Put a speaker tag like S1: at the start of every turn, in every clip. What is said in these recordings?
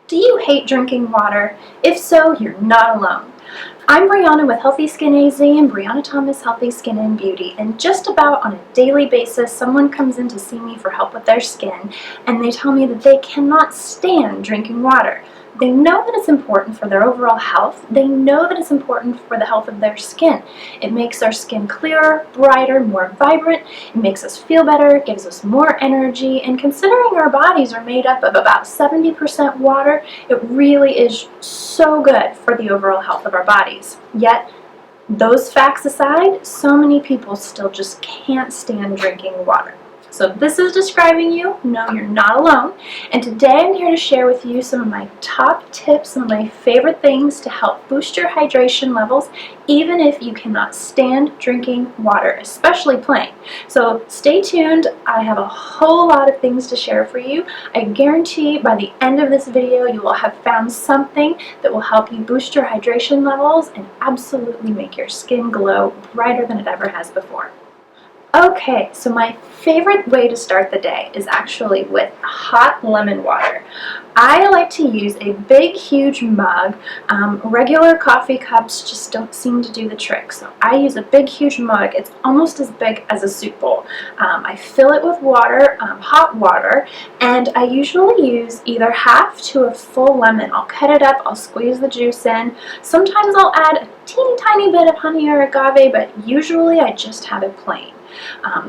S1: Do you hate drinking water? If so, you're not alone. I'm Brianna with Healthy Skin AZ and Brianna Thomas Healthy Skin and Beauty, and just about on a daily basis someone comes in to see me for help with their skin and they tell me that they cannot stand drinking water. They know that it's important for their overall health. They know that it's important for the health of their skin. It makes our skin clearer, brighter, more vibrant. It makes us feel better, it gives us more energy, and considering our bodies are made up of about 70% water, it really is so good for the overall health of our bodies. Yet, those facts aside, so many people still just can't stand drinking water. So if this is describing you, no, you're not alone. And today I'm here to share with you some of my top tips, some of my favorite things to help boost your hydration levels, even if you cannot stand drinking water, especially plain. So stay tuned. I have a whole lot of things to share for you. I guarantee by the end of this video, you will have found something that will help you boost your hydration levels and absolutely make your skin glow brighter than it ever has before. Okay, so my favorite way to start the day is actually with hot lemon water. I like to use a big, huge mug. Regular coffee cups just don't seem to do the trick, so I use a big, huge mug. It's almost as big as a soup bowl. I fill it with water, hot water, and I usually use either half to a full lemon. I'll cut it up, I'll squeeze the juice in. Sometimes I'll add a teeny tiny bit of honey or agave, but usually I just have it plain.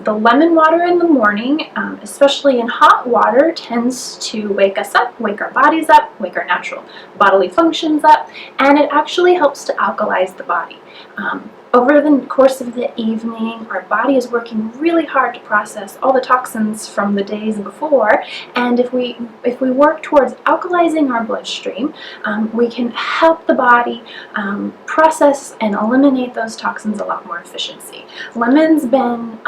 S1: The lemon water in the morning, especially in hot water, tends to wake us up, wake our bodies up, wake our natural bodily functions up, and it actually helps to alkalize the body. Over the course of the evening, our body is working really hard to process all the toxins from the days before, and if we work towards alkalizing our bloodstream, we can help the body process and eliminate those toxins a lot more efficiently. Lemon's been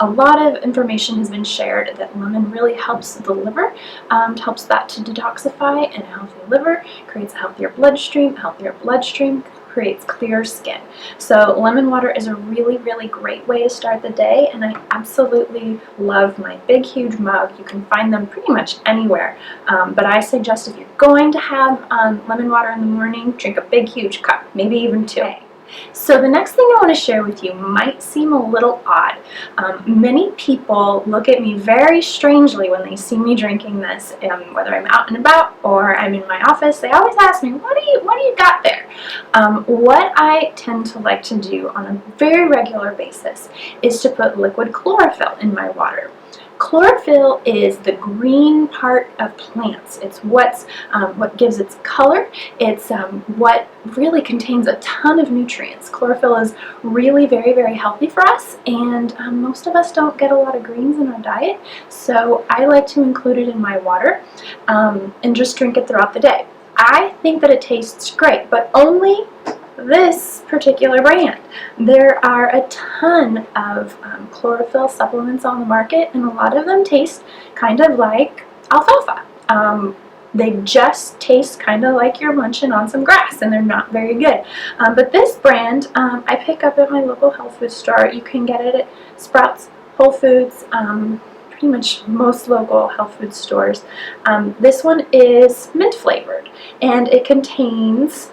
S1: a lot of information has been shared that lemon really helps the liver, helps that to detoxify, and a healthy liver creates a healthier bloodstream creates clear skin. So lemon water is a really, really great way to start the day, and I absolutely love my big, huge mug. You can find them pretty much anywhere, but I suggest if you're going to have lemon water in the morning, drink a big, huge cup, maybe even two. So the next thing I want to share with you might seem a little odd. Many people look at me very strangely when they see me drinking this, whether I'm out and about or I'm in my office. They always ask me, what do you got there? What I tend to like to do on a very regular basis is to put liquid chlorophyll in my water. Chlorophyll is the green part of plants. It's what gives its color. It's what really contains a ton of nutrients. Chlorophyll is really very, very healthy for us, and most of us don't get a lot of greens in our diet, so I like to include it in my water and just drink it throughout the day. I think that it tastes great, but only this particular brand. There are a ton of chlorophyll supplements on the market, and a lot of them taste kind of like alfalfa. They just taste kind of like you're munching on some grass, and they're not very good. But this brand I pick up at my local health food store. You can get it at Sprouts, Whole Foods, pretty much most local health food stores. This one is mint flavored, and it contains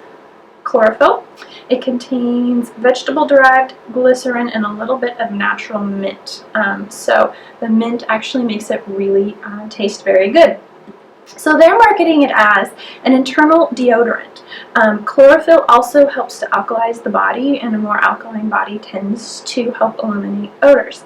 S1: chlorophyll. It contains vegetable-derived glycerin and a little bit of natural mint. So the mint actually makes it really taste very good. So they're marketing it as an internal deodorant. Chlorophyll also helps to alkalize the body, and a more alkaline body tends to help eliminate odors.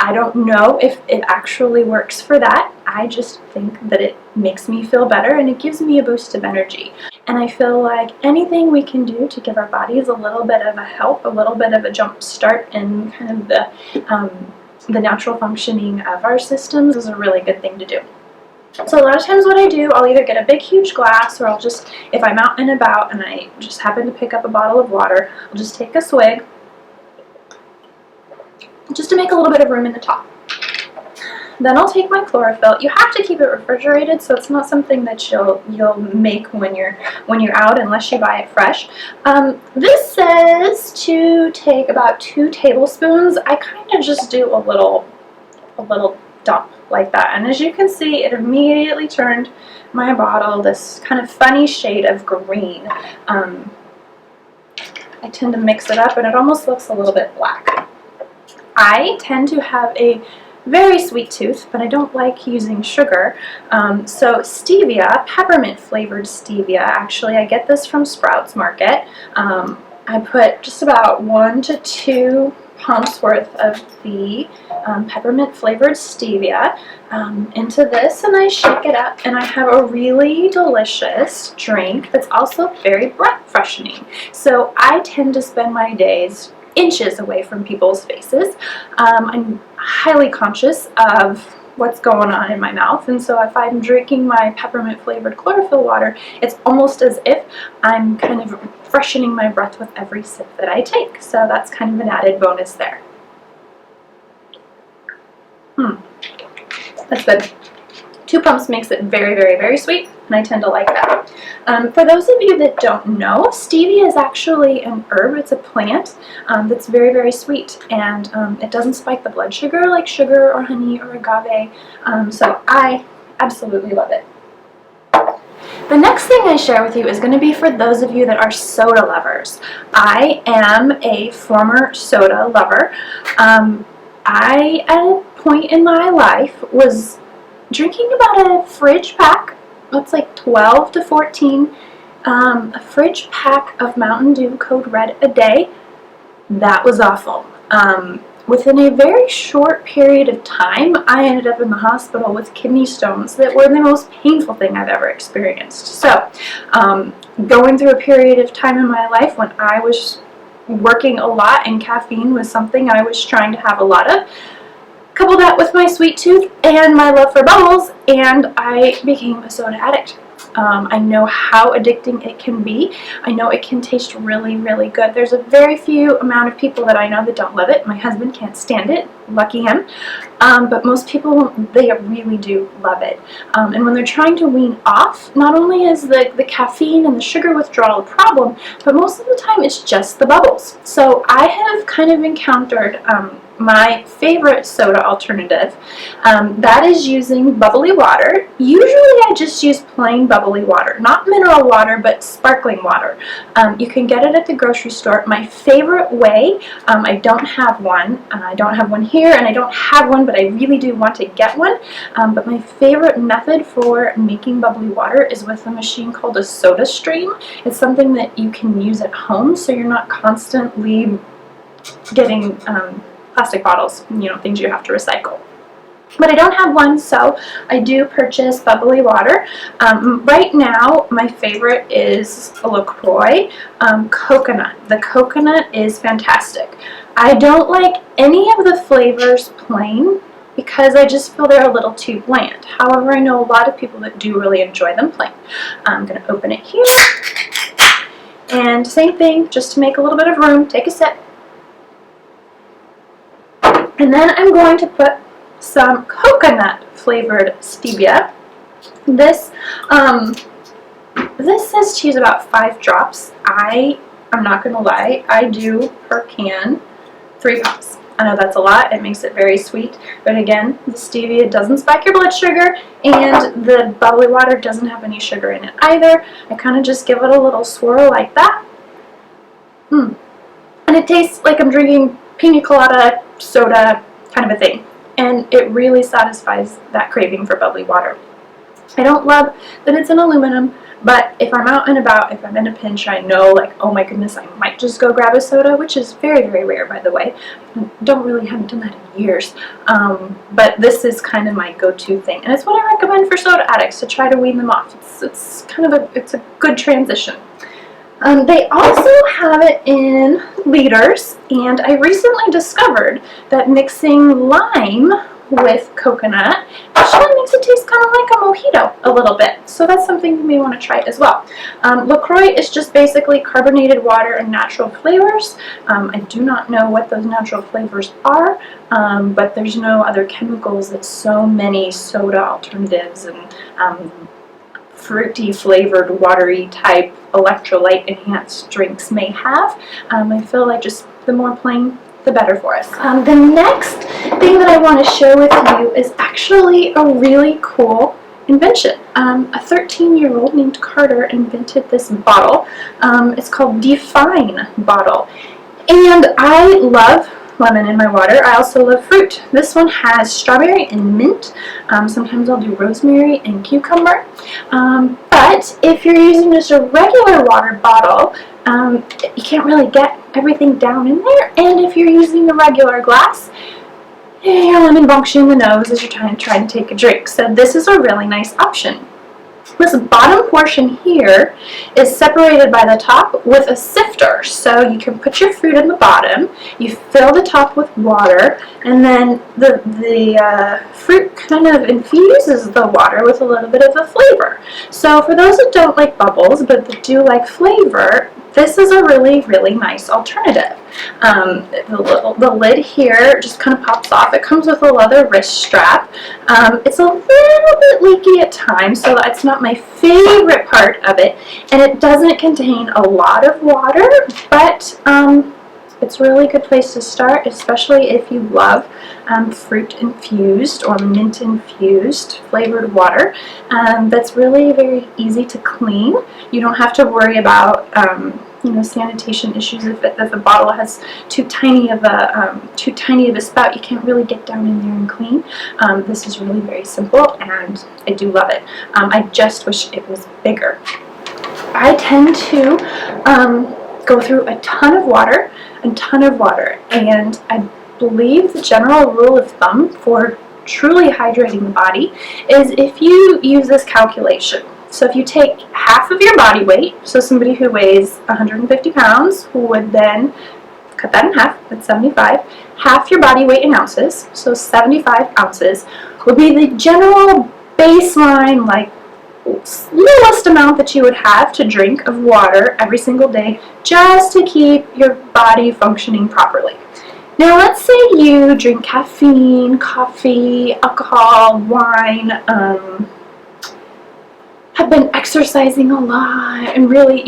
S1: I don't know if it actually works for that. I just think that it makes me feel better and it gives me a boost of energy. And I feel like anything we can do to give our bodies a little bit of a help, a little bit of a jump start in kind of the natural functioning of our systems is a really good thing to do. So a lot of times what I do, I'll either get a big huge glass, or I'll just, if I'm out and about and I just happen to pick up a bottle of water, I'll just take a swig, just to make a little bit of room in the top. Then I'll take my chlorophyll. You have to keep it refrigerated, so it's not something that you'll make when you're out, unless you buy it fresh. This says to take about 2 tablespoons. I kind of just do a little dump like that. And as you can see, it immediately turned my bottle this kind of funny shade of green. I tend to mix it up and it almost looks a little bit black. I tend to have a very sweet tooth, but I don't like using sugar. So stevia, peppermint flavored stevia, actually I get this from Sprouts Market. I put just about 1 to 2 pumps worth of the peppermint flavored stevia into this, and I shake it up, and I have a really delicious drink that's also very breath freshening. So I tend to spend my days inches away from people's faces. I'm highly conscious of what's going on in my mouth, and so if I'm drinking my peppermint flavored chlorophyll water, it's almost as if I'm kind of freshening my breath with every sip that I take. So that's kind of an added bonus there. That's good. 2 pumps makes it very, very, very sweet, and I tend to like that. For those of you that don't know, stevia is actually an herb. It's a plant that's very, very sweet, and it doesn't spike the blood sugar like sugar or honey or agave, so I absolutely love it. The next thing I share with you is going to be for those of you that are soda lovers. I am a former soda lover. I, at a point in my life, was drinking about a fridge pack, that's like 12 to 14, a fridge pack of Mountain Dew Code Red a day. That was awful. Within a very short period of time, I ended up in the hospital with kidney stones that were the most painful thing I've ever experienced. So, going through a period of time in my life when I was working a lot and caffeine was something I was trying to have a lot of, couple that with my sweet tooth and my love for bubbles, and I became a soda addict. I know how addicting it can be. I know it can taste really, really good. There's a very few amount of people that I know that don't love it. My husband can't stand it, lucky him. But most people, they really do love it. And when they're trying to wean off, not only is the caffeine and the sugar withdrawal a problem, but most of the time it's just the bubbles. So I have kind of encountered my favorite soda alternative. That is using bubbly water. Usually I just use plain bubbly water, not mineral water, but sparkling water. You can get it at the grocery store. My favorite way, I don't have one. I don't have one here, and I don't have one, but I really do want to get one. But my favorite method for making bubbly water is with a machine called a Soda Stream. It's something that you can use at home, so you're not constantly getting plastic bottles, things you have to recycle. But I don't have one, so I do purchase bubbly water. Right now, my favorite is a Lacroix coconut. The coconut is fantastic. I don't like any of the flavors plain because I just feel they're a little too bland. However, I know a lot of people that do really enjoy them plain. I'm going to open it here. And same thing, just to make a little bit of room, take a sip. And then I'm going to put some coconut flavored stevia. This says to use about 5 drops. I'm not going to lie, I do per can 3 pumps. I know that's a lot, it makes it very sweet, but again, the stevia doesn't spike your blood sugar, and the bubbly water doesn't have any sugar in it either. I kind of just give it a little swirl like that. And it tastes like I'm drinking pina colada soda kind of a thing, and it really satisfies that craving for bubbly water. I don't love that it's in aluminum, but if I'm out and about, if I'm in a pinch, I know, like, oh my goodness, I might just go grab a soda, which is very, very rare, by the way. I haven't done that in years, but this is kind of my go-to thing, and it's what I recommend for soda addicts, to try to wean them off. It's kind of it's a good transition. They also have it in liters, and I recently discovered that mixing lime with coconut actually makes it taste kind of like a mojito a little bit. So that's something you may want to try as well. Lacroix is just basically carbonated water and natural flavors. I do not know what those natural flavors are, but there's no other chemicals that so many soda alternatives and fruity flavored watery type electrolyte enhanced drinks may have. I feel like just the more plain the better for us. The next thing that I want to share with you is actually a really cool invention. A 13-year-old named Carter invented this bottle. It's called Define Bottle. And I love lemon in my water. I also love fruit. This one has strawberry and mint. Sometimes I'll do rosemary and cucumber. But if you're using just a regular water bottle, you can't really get everything down in there. And if you're using a regular glass, your lemon bunks you in the nose as you're trying to take a drink. So this is a really nice option. This bottom portion here is separated by the top with a sifter, so you can put your fruit in the bottom, you fill the top with water, and then the fruit kind of infuses the water with a little bit of a flavor. So for those that don't like bubbles but that do like flavor, this is a really, really nice alternative. The lid here just kind of pops off. It comes with a leather wrist strap. It's a little bit leaky at times, so that's not my favorite part of it. And it doesn't contain a lot of water, but it's a really good place to start, especially if you love fruit infused or mint infused flavored water. That's really very easy to clean. You don't have to worry about sanitation issues. If the bottle has too tiny of a spout, you can't really get down in there and clean. This is really very simple, and I do love it. I just wish it was bigger. I tend to go through a ton of water, and I believe the general rule of thumb for truly hydrating the body is if you use this calculation. So if you take half of your body weight, so somebody who weighs 150 pounds would then cut that in half, that's 75. Half your body weight in ounces, so 75 ounces, would be the general baseline, like, lowest amount that you would have to drink of water every single day just to keep your body functioning properly. Now let's say you drink caffeine, coffee, alcohol, wine, have been exercising a lot and really,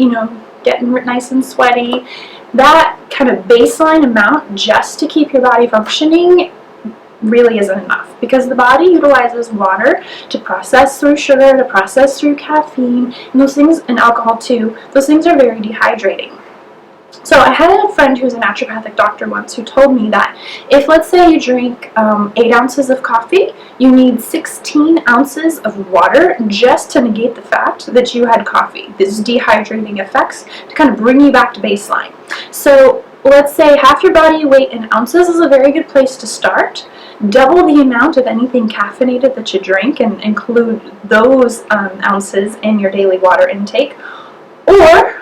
S1: getting nice and sweaty. That kind of baseline amount just to keep your body functioning really isn't enough, because the body utilizes water to process through sugar, to process through caffeine, and those things, and alcohol too. Those things are very dehydrating. So I had a friend who's a naturopathic doctor once who told me that if, let's say, you drink 8 ounces of coffee, you need 16 ounces of water just to negate the fact that you had coffee. These dehydrating effects to kind of bring you back to baseline. So let's say half your body weight in ounces is a very good place to start. Double the amount of anything caffeinated that you drink and include those ounces in your daily water intake. Or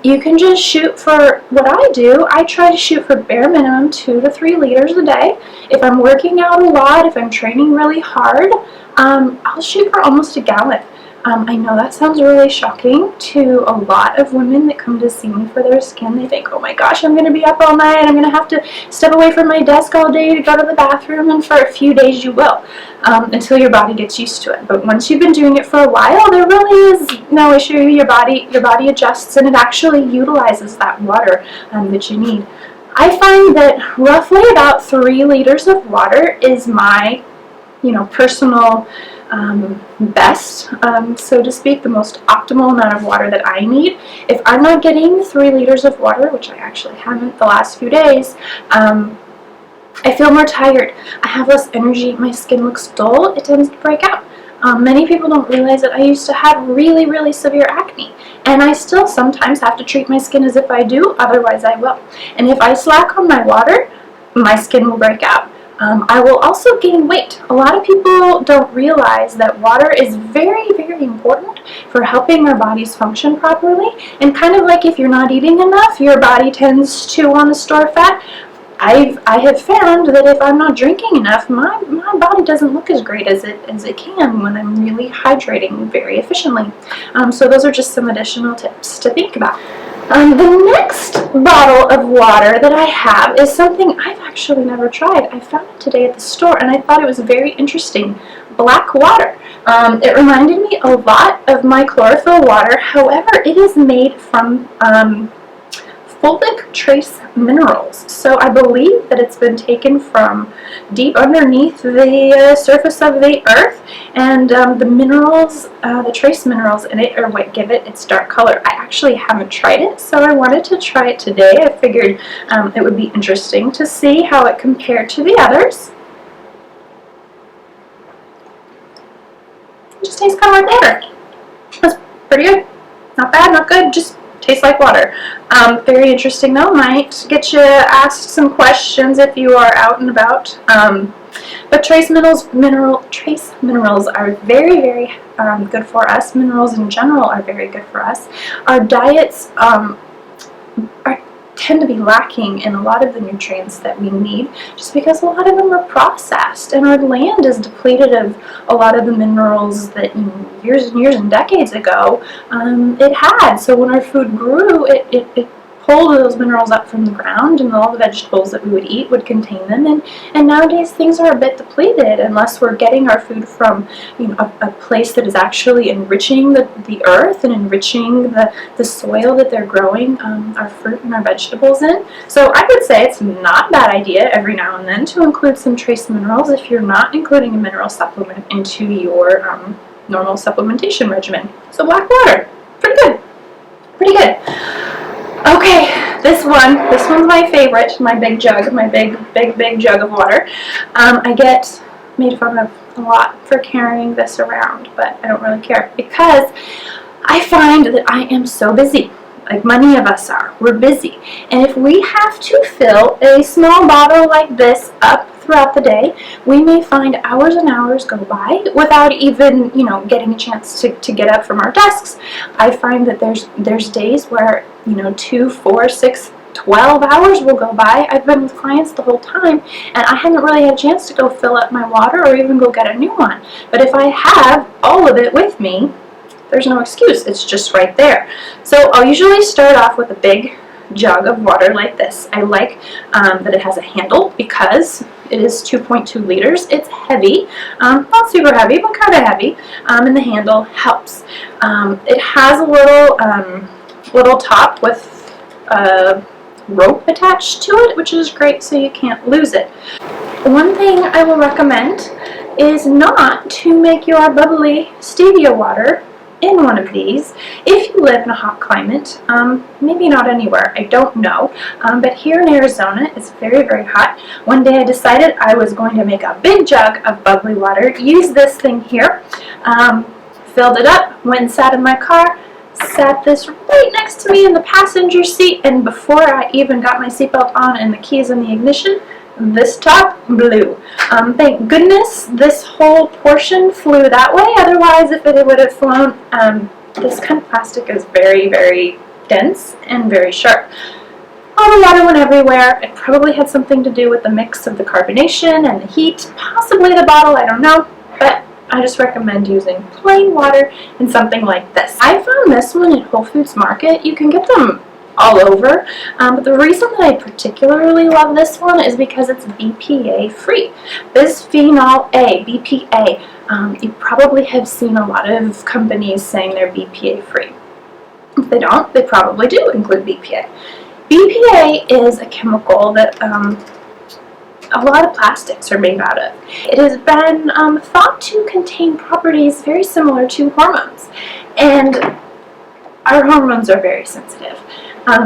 S1: you can just shoot for, what I do, I try to shoot for bare minimum 2 to 3 liters a day. If I'm working out a lot, if I'm training really hard, I'll shoot for almost a gallon. I know that sounds really shocking to a lot of women that come to see me for their skin. They think, oh my gosh, I'm going to be up all night, I'm going to have to step away from my desk all day to go to the bathroom, and for a few days you will, until your body gets used to it. But once you've been doing it for a while, there really is no issue. Your body adjusts, and it actually utilizes that water that you need. I find that roughly about 3 liters of water is my, personal best, so to speak, the most optimal amount of water that I need. If I'm not getting 3 liters of water, which I actually haven't the last few days, I feel more tired. I have less energy. My skin looks dull. It tends to break out. Many people don't realize that I used to have really, really severe acne, and I still sometimes have to treat my skin as if I do, otherwise I will. And if I slack on my water, my skin will break out. I will also gain weight. A lot of people don't realize that water is very, very important for helping our bodies function properly. And kind of like if you're not eating enough, your body tends to want to store fat. I have found that if I'm not drinking enough, my body doesn't look as great as it can when I'm really hydrating very efficiently. So those are just some additional tips to think about. The next bottle of water that I have is something I've actually never tried. I found it today at the store, and I thought it was very interesting. Black water. It reminded me a lot of my chlorophyll water. However, it is made from fulvic trace minerals. So I believe that it's been taken from deep underneath the surface of the earth, and the minerals, the trace minerals in it are what give it its dark color. I actually haven't tried it, so I wanted to try it today. I figured it would be interesting to see how it compared to the others. It just tastes kind of like water. That's pretty good. Not bad, not good, just tastes like water. Very interesting though, might get you asked some questions if you are out and about. But trace minerals are very, very good for us. Minerals in general are very good for us. Our diets tend to be lacking in a lot of the nutrients that we need, just because a lot of them are processed, and our land is depleted of a lot of the minerals that years and years and decades ago it had. So when our food grew, it pulled those minerals up from the ground, and all the vegetables that we would eat would contain them. And nowadays things are a bit depleted unless we're getting our food from a place that is actually enriching the earth and enriching the soil that they're growing our fruit and our vegetables in. So I would say it's not a bad idea every now and then to include some trace minerals if you're not including a mineral supplement into your normal supplementation regimen. So black water, pretty good. Pretty good. Okay, this one's my favorite, my big jug, my big jug of water. I get made fun of a lot for carrying this around, but I don't really care because I find that I am so busy. Like many of us are. We're busy. And if we have to fill a small bottle like this up throughout the day, we may find hours and hours go by without even, getting a chance to get up from our desks. I find that there's days where, 2, 4, 6, 12 hours will go by. I've been with clients the whole time, and I haven't really had a chance to go fill up my water or even go get a new one. But if I have all of it with me, there's no excuse. It's just right there. So I'll usually start off with a big jug of water like this. I like that it has a handle because it is 2.2 liters. It's heavy, not super heavy, but kind of heavy, and the handle helps. It has a little top with a rope attached to it, which is great so you can't lose it. One thing I will recommend is not to make your bubbly stevia water in one of these if you live in a hot climate. Maybe not anywhere, I don't know, but here in Arizona it's very, very hot. One day I decided I was going to make a big jug of bubbly water, use this thing here, filled it up, went and sat in my car, sat this right next to me in the passenger seat, and before I even got my seatbelt on and the keys in the ignition, this top blew. Thank goodness this whole portion flew that way, otherwise if it would have flown, this kind of plastic is very, very dense and very sharp. All the water went everywhere. It probably had something to do with the mix of the carbonation and the heat, possibly the bottle, I don't know, but I just recommend using plain water in something like this. I found this one at Whole Foods Market. You can get them all over, but the reason that I particularly love this one is because it's BPA free. Bisphenol A, BPA. You probably have seen a lot of companies saying they're BPA free. If they don't, they probably do include BPA. BPA is a chemical that a lot of plastics are made out of. It has been thought to contain properties very similar to hormones, and our hormones are very sensitive.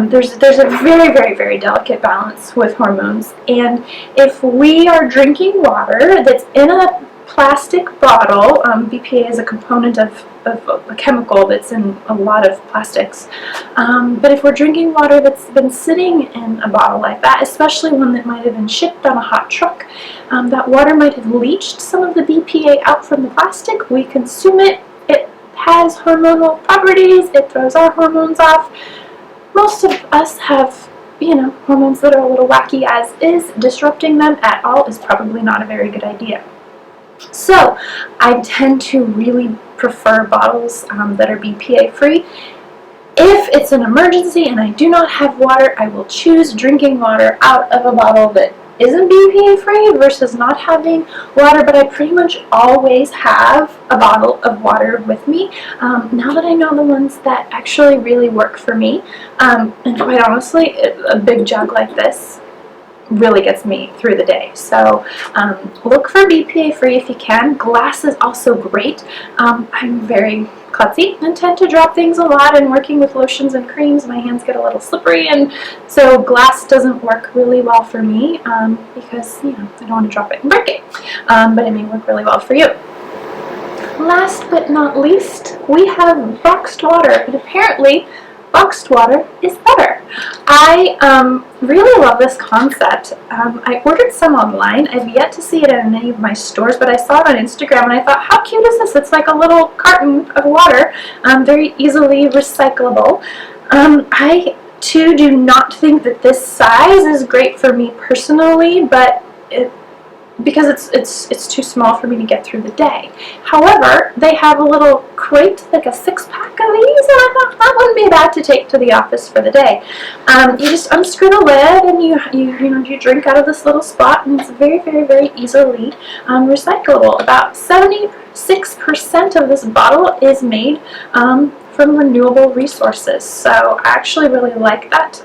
S1: There's a very, very, very delicate balance with hormones, and if we are drinking water that's in a plastic bottle, BPA is a component of a chemical that's in a lot of plastics, but if we're drinking water that's been sitting in a bottle like that, especially one that might have been shipped on a hot truck, that water might have leached some of the BPA out from the plastic. We consume it, it has hormonal properties, it throws our hormones off. Most of us have, hormones that are a little wacky as is. Disrupting them at all is probably not a very good idea. So I tend to really prefer bottles that are BPA free. If it's an emergency and I do not have water, I will choose drinking water out of a bottle that isn't BPA free versus not having water, but I pretty much always have a bottle of water with me, now that I know the ones that actually really work for me. And quite honestly, a big jug like this really gets me through the day. So look for BPA free if you can. Glass is also great. I'm very klutzy and tend to drop things a lot, and working with lotions and creams, my hands get a little slippery, and so glass doesn't work really well for me, because I don't want to drop it and break it, but it may work really well for you. Last but not least, we have boxed water, and apparently boxed water is better. I really love this concept. I ordered some online. I've yet to see it in any of my stores, but I saw it on Instagram and I thought, how cute is this? It's like a little carton of water, very easily recyclable. I too do not think that this size is great for me personally, but because it's too small for me to get through the day. However, they have a little crate, like a 6-pack of these, and I thought that wouldn't be bad to take to the office for the day. You just unscrew the lid and you drink out of this little spot, and it's very, very, very easily recyclable. About 76% of this bottle is made from renewable resources, so I actually really like that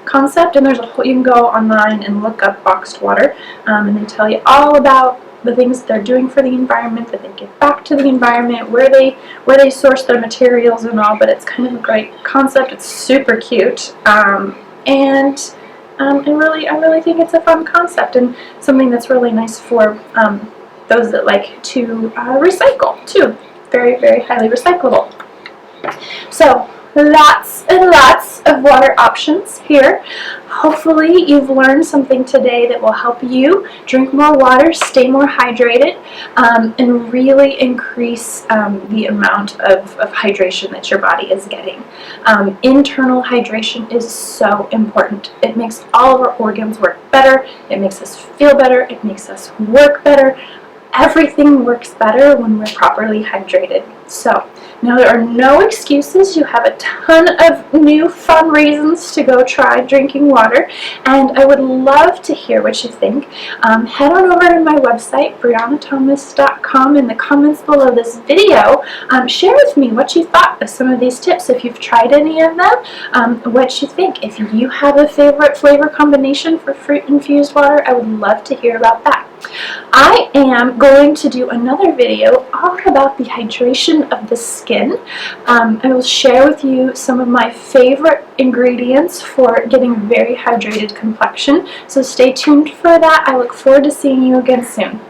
S1: concept. And there's you can go online and look up boxed water, and they tell you all about the things they're doing for the environment, that they give back to the environment, where they source their materials and all. But it's kind of a great concept. It's super cute, and I really think it's a fun concept and something that's really nice for those that like to recycle too. Very, very highly recyclable. So lots and lots of water options here. Hopefully you've learned something today that will help you drink more water, stay more hydrated, and really increase the amount of hydration that your body is getting. Internal hydration is so important. It makes all of our organs work better. It makes us feel better. It makes us work better. Everything works better when we're properly hydrated. So now there are no excuses. You have a ton of new fun reasons to go try drinking water, and I would love to hear what you think. Head on over to my website, briannathomas.com, in the comments below this video. Share with me what you thought of some of these tips, if you've tried any of them, what you think. If you have a favorite flavor combination for fruit-infused water, I would love to hear about that. I am going to do another video all about the hydration of the skin. I will share with you some of my favorite ingredients for getting very hydrated complexion. So stay tuned for that. I look forward to seeing you again soon.